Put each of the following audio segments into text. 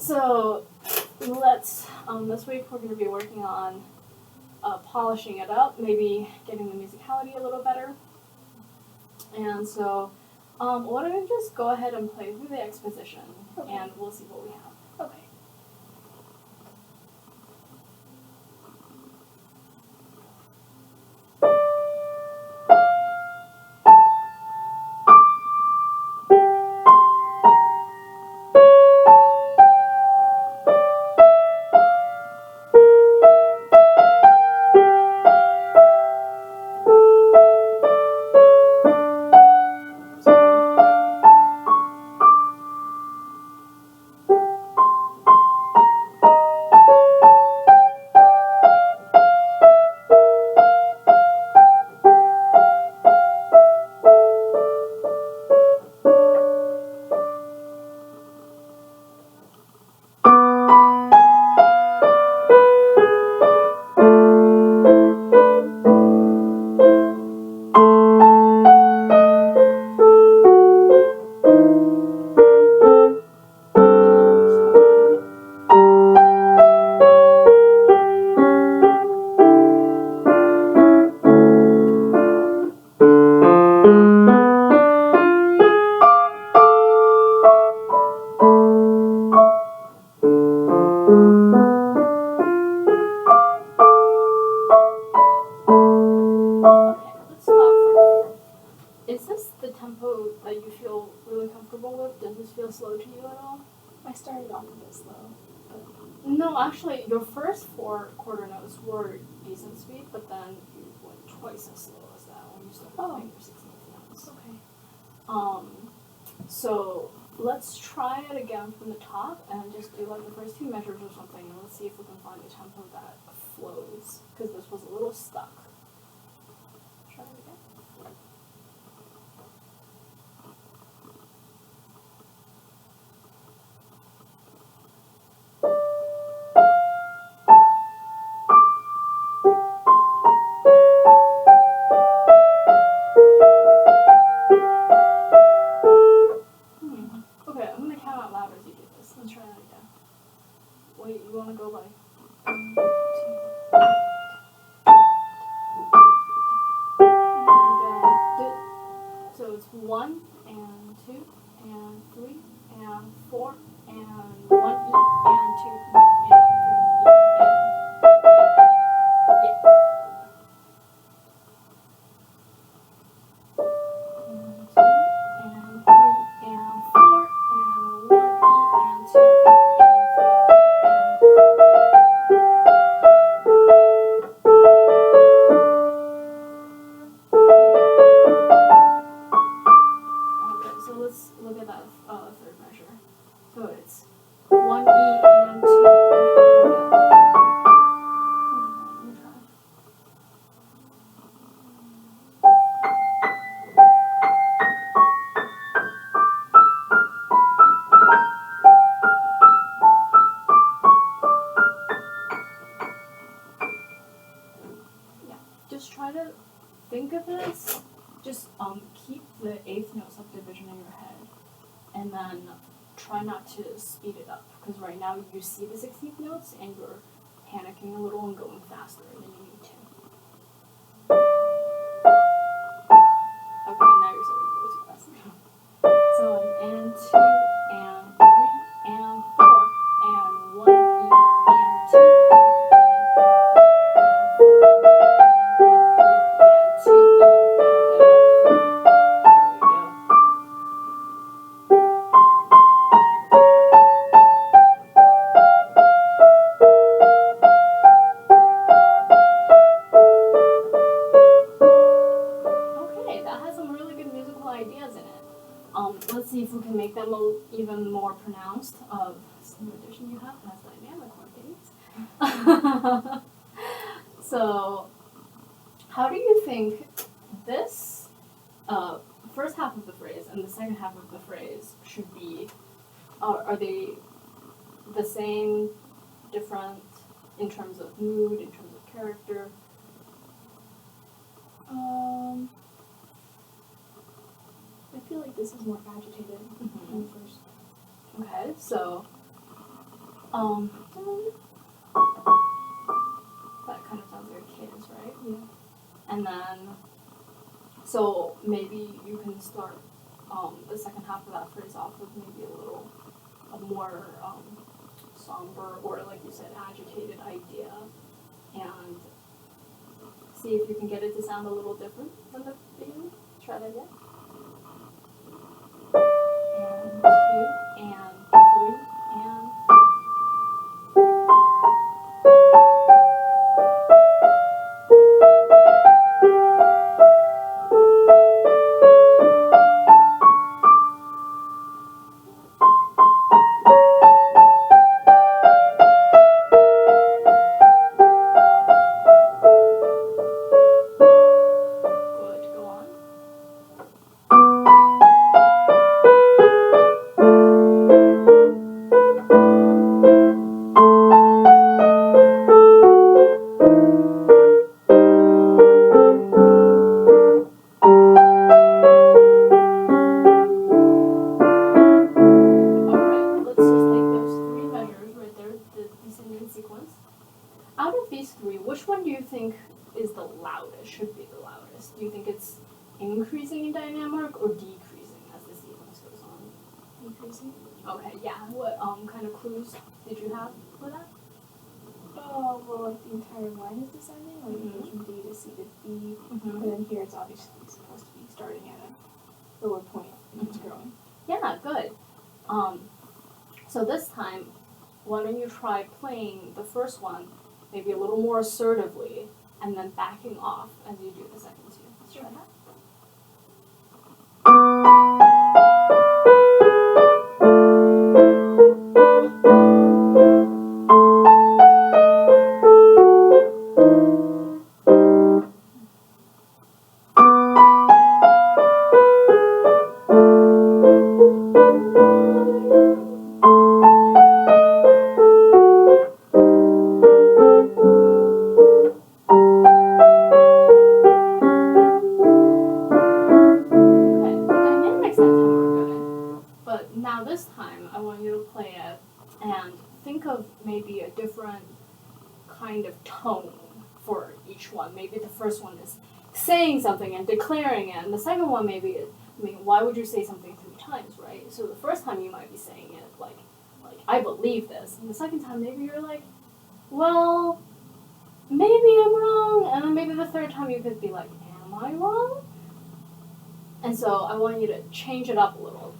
So let's, this week we're going to be working on polishing it up, maybe getting the musicality a little better. And so why don't we just go ahead and play through the exposition, and we'll see what we have. Okay. Is this the tempo that you feel really comfortable with? Does this feel slow to you at all? I started off a bit slow. No, actually, your first 4 quarter notes were decent speed, but then you went twice as slow as that when you started playing your 16th notes. Okay. So let's try it again from the top and just do like the first 2 measures or something, and let's see if we can find a tempo that flows, because this was a little stuck. Try it again. Okay, I'm gonna count out loud as you do this. Let's try that again. Wait, you wanna go like 1, 2. So it's 1 and 2 and 3 and 4 and 1 E and 2 E and 3 E and yeah. And 2 and 3 and 4 and 1 E and 2 E and 3 and okay, so let's look at that third measure. So it's 1 E and 2 E and let me try. Just try to think of this. Just keep the 8th note subdivision in your head, and then try not to speed it up, because right now you see the 16th notes and you're panicking a little and going faster than you need to. Okay, now you're starting to go too fast. So and 2 and 3 and 4 and 1 E and 2 E and 2 E and 3. There we go. Okay, that has some really good musical ideas in it. Let's see if we can make them even more pronounced. Some addition you have has dynamic markings. So, how do you think this first half of the phrase and the second half of the phrase should be? Are they the same, different in terms of mood, in terms of character? I feel like this is more agitated than the first. Okay, so Um, that kind of sounds like cadence, right? Yeah. And then, so maybe you can start the second half of that phrase off with maybe a more somber or, like you said, agitated idea, and see if you can get it to sound a little different than the beginning. Try that again. And two, and three, and good. Go on. Alright, let's just take those three measures right there, the descending sequence. Out of these three, which one do you think is the loudest, should be the loudest? Do you think it's increasing in dynamic or decreasing as the sequence goes on? Decreasing. Okay, yeah. What kind of clues did you have for that? Oh, well, like the entire line is descending, like it goes from D to C to B, and then here it's obviously supposed to be starting at a lower point and it's growing. Yeah, good. So this time, why don't you try playing the first one maybe a little more assertively and then backing off as you do the second two. Let's try that. Now this time, I want you to play it and think of maybe a different kind of tone for each one. Maybe the first one is saying something and declaring it, and the second one maybe is, why would you say something 3 times, right? So the first time you might be saying it like I believe this, and the second time maybe you're like, well, maybe I'm wrong, and then maybe the third time you could be like, am I wrong? And so I want you to change it up a little.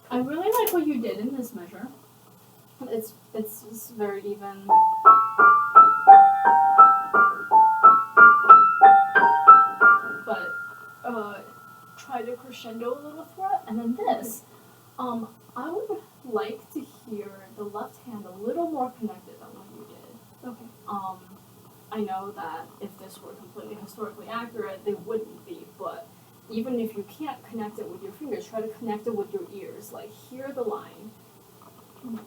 I really like what you did in this measure. It's very even. But try to crescendo a little through it, and then this. I would like to hear the left hand a little more connected than what you did. Okay. I know that if this were completely historically accurate, they wouldn't be, but even if you can't connect it with your fingers, try to connect it with your ears. Like, hear the line. Okay.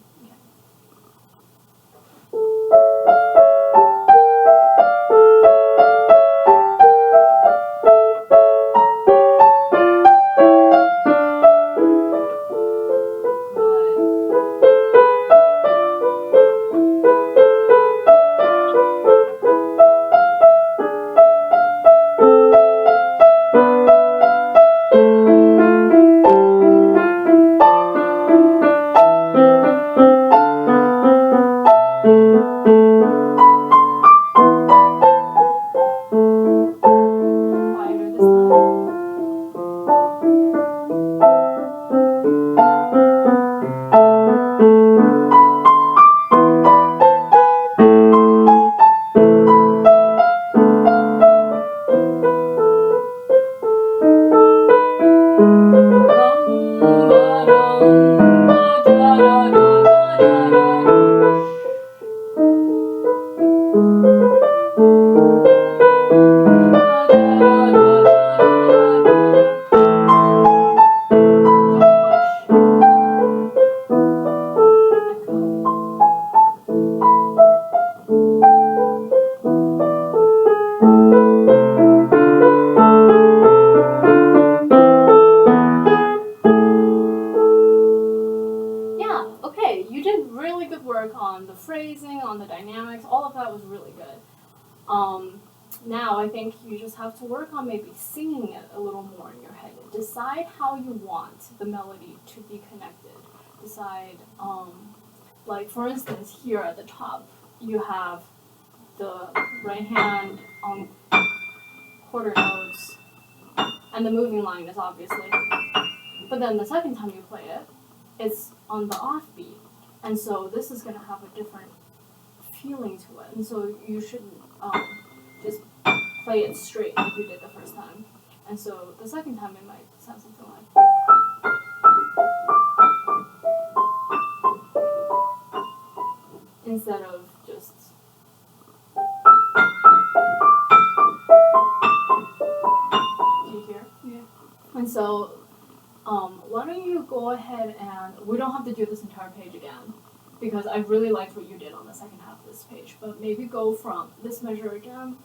phrasing, on the dynamics, all of that was really good. Now I think you just have to work on maybe singing it a little more in your head. Decide how you want the melody to be connected. Decide, like for instance, here at the top, you have the right hand on quarter notes, and the moving line is obviously. But then the second time you play it, it's on the offbeat, and so this is going to have a different feeling to it, and so you shouldn't just play it straight like you did the first time. And so the second time it might sound something like. Instead of just. Do you hear? Yeah. And so, why don't you go ahead and, we don't have to do this entire page again, because I really liked what you did on the second half of this page, but maybe go from this measure again.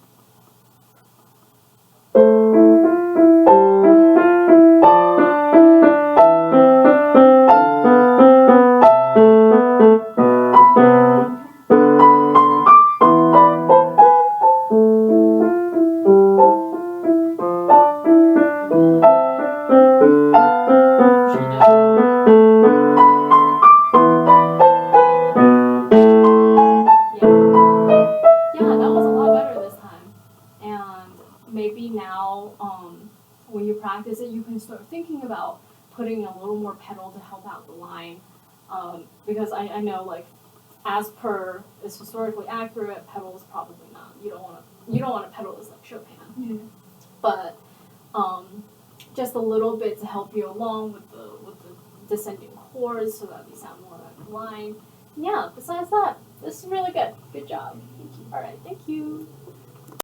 Maybe now, when you practice it, you can start thinking about putting a little more pedal to help out the line, because I know, like, as per is historically accurate, pedal is probably not. You don't want to pedal as like Chopin. Yeah. But just a little bit to help you along with the descending chords, so that they sound more like a line. Yeah. Besides that, this is really good. Good job. Thank you. All right. Thank you.